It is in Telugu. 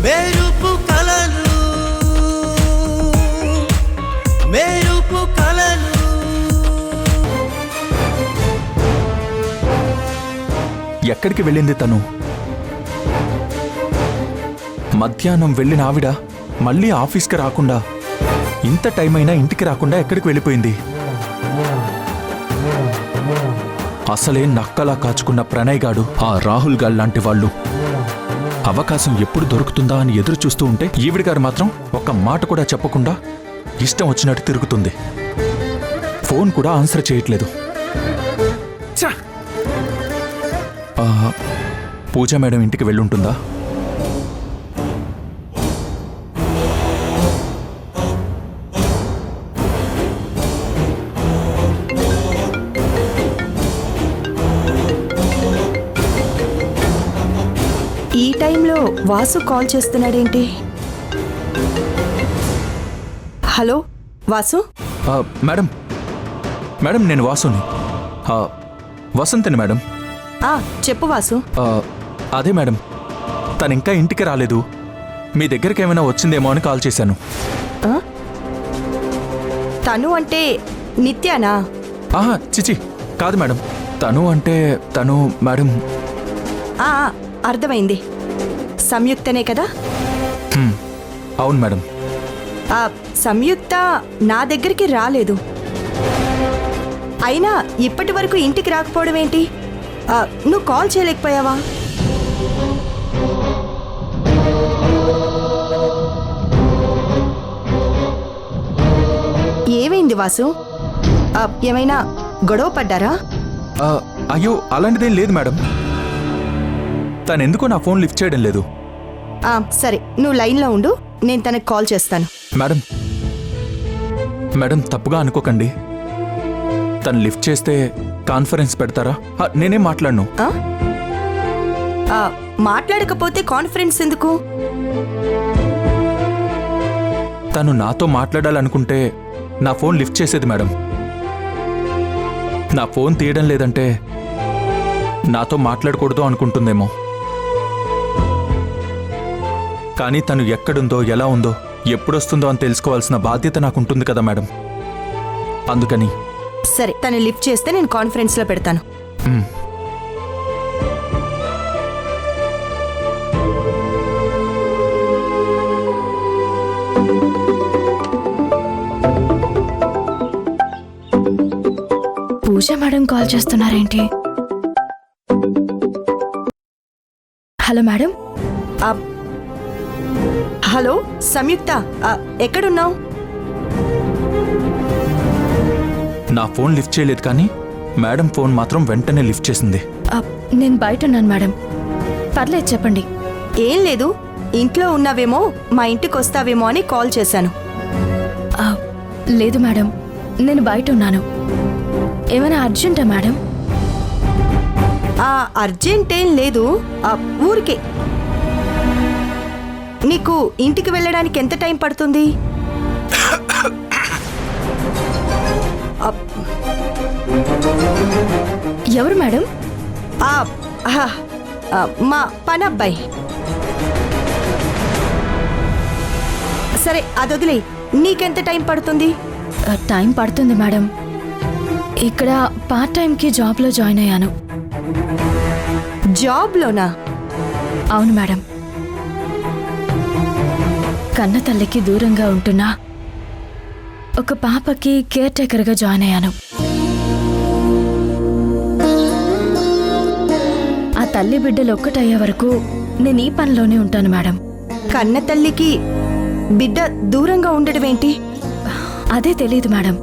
మెరుపు కలలు మెరుపు కలలు. ఎక్కడికి వెళ్ళింది తను? మధ్యాహ్నం వెళ్ళిన ఆవిడ మళ్ళీ ఆఫీస్కి రాకుండా, ఇంత టైం అయినా ఇంటికి రాకుండా ఎక్కడికి వెళ్ళిపోయింది? అసలే నక్కలా కాచుకున్న ప్రణయ్ గాడు, ఆ రాహుల్ గాడు లాంటి వాళ్ళు అవకాశం ఎప్పుడు దొరుకుతుందా అని ఎదురు చూస్తూ ఉంటే, ఈవిడ గారు మాత్రం ఒక్క మాట కూడా చెప్పకుండా ఇష్టం వచ్చినట్టు తిరుగుతుంది. ఫోన్ కూడా ఆన్సర్ చేయట్లేదు. పూజ మేడం ఇంటికి వెళ్ళుంటుందా? ఈ టైంలో వాసు కాల్ చేస్తున్నాడేంటి? హలో వాసు. మేడం మేడం నేను వాసుని. వసంతని మేడం. చెప్పు వాసు. అదే మేడం, తను ఇంకా ఇంటికి రాలేదు. మీ దగ్గరికి ఏమైనా వచ్చిందేమో అని కాల్ చేశాను. తను అంటే నిత్యానా? చిచి కాదు మేడం. తను అంటే తను మేడం. అర్థమైంది, సంయుక్తనే కదా? అవును మేడం. సంయుక్త నా దగ్గరికి రాలేదు. అయినా ఇప్పటి వరకు ఇంటికి రాకపోవడం ఏంటి? నువ్వు కాల్ చేయలేకపోయావా? ఏమైంది వాసు? ఏమైనా గొడవ పడ్డారా? అయ్యో అలాంటిదేం లేదు మేడం. తనెందుకో నా ఫోన్ లిఫ్ట్ చేయడం లేదు. సరే నువ్వు లైన్లో ఉండు, నేను తనకు కాల్ చేస్తాను. మేడం మేడం తప్పుగా అనుకోకండి. తను లిఫ్ట్ చేస్తే కాన్ఫరెన్స్ పెడతారా? నేనేం మాట్లాడను. మాట్లాడకపోతే కాన్ఫరెన్స్ ఎందుకు? తను నాతో మాట్లాడాలనుకుంటే నా ఫోన్ లిఫ్ట్ చేసేది మేడం. నా ఫోన్ తీయడం లేదంటే నాతో మాట్లాడకూడదు అనుకుంటుందేమో. కానీ తను ఎక్కడుందో, ఎలా ఉందో, ఎప్పుడొస్తుందో అని తెలుసుకోవాల్సిన బాధ్యత నాకుంటుంది కదా మేడం. అందుకని సరే తను లిఫ్ట్ చేస్తే నేను కాన్ఫరెన్స్లో పెడతాను. పూజ మేడం కాల్ చేస్తున్నారేంటి? Hello madam. హలో సంయుక్త, ఎక్కడున్నావు? నా ఫోన్ లిఫ్ట్ చేయలేదు, కానీ మేడం ఫోన్ మాత్రం వెంటనే లిఫ్ట్ చేసింది. నేను బయట ఉన్నాను మేడం, పర్లేదు చెప్పండి. ఏం లేదు, ఇంట్లో ఉన్నావేమో, మా ఇంటికి వస్తావేమో అని కాల్ చేశాను. లేదు మేడం, నేను బయట ఉన్నాను. ఏమైనా అర్జెంటా మేడం? అర్జెంట్ ఏం లేదు, ఊరికే. నీకు ఇంటికి వెళ్ళడానికి ఎంత టైం పడుతుంది? ఎవరు మేడం? మా పనబ్బాయి. సరే అదొదిలే, నీకెంత టైం పడుతుంది? టైం పడుతుంది మేడం. ఇక్కడ పార్ట్ టైంకి జాబ్లో జాయిన్ అయ్యాను. జాబ్లోనా? అవును మేడం. కన్న తల్లికి దూరంగా ఉంటున్నా ఒక పాపకి కేర్ టేకర్గా జాయిన్ అయ్యాను. ఆ తల్లి బిడ్డలు ఒక్కటయ్యే వరకు నేను ఈ పనిలోనే ఉంటాను మేడం. కన్న తల్లికి బిడ్డ దూరంగా ఉండడం ఏంటి? అదే తెలీదు మేడం.